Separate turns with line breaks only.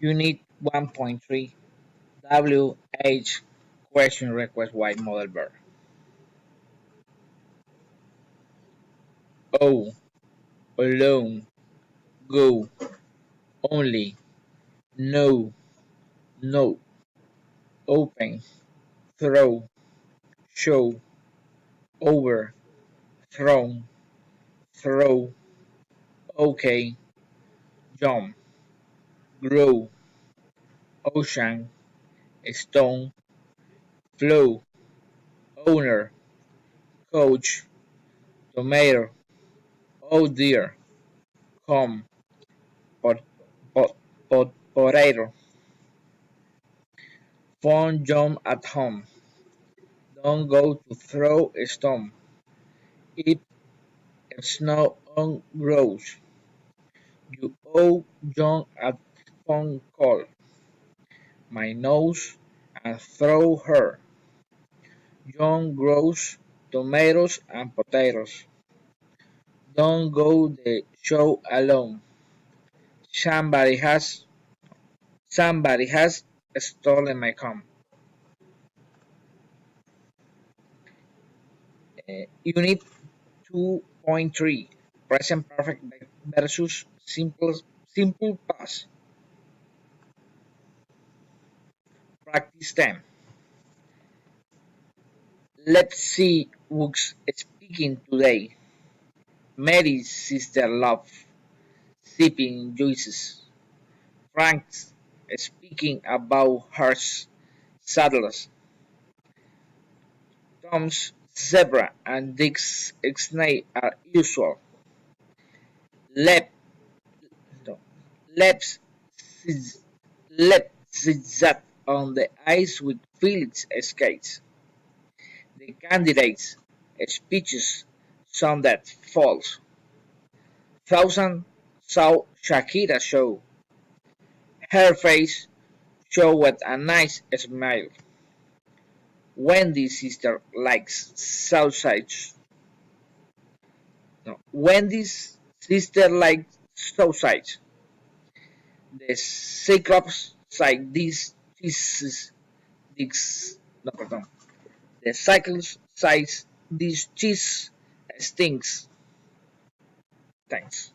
Unit 1.3 WH question request white model verb. O, alone, go, only, no, no, open, throw, show, over, thrown, throw, okay, jump, grow, ocean, stone, flow, owner, coach, tomato, oh dear, come, pot, pot, potato, phone jump at home, don't go to throw a stone, if snow on grows, you owe John a phone call, my nose, and throw her. John grows tomatoes and potatoes. Don't go the show alone. Somebody has somebody has stolen my comb. Unit 2.3 Present perfect versus simple past. Practice 10. Let's see who's speaking today. Mary's sister loved sipping juices. Frank's speaking about her saddles. Tom's zebra and Dick's snake are usual. Lep, no, Lep's zig- Lep zigzag on the ice with Felix skates. The candidates' speeches sounded false. Thousand saw Shakira show. Her face showed a nice smile. Wendy's sister likes sausage. No, Wendy's sister likes sausage. The Cyclops side these cheeses. This, no, pardon. The Cyclops size this cheese stinks. Thanks.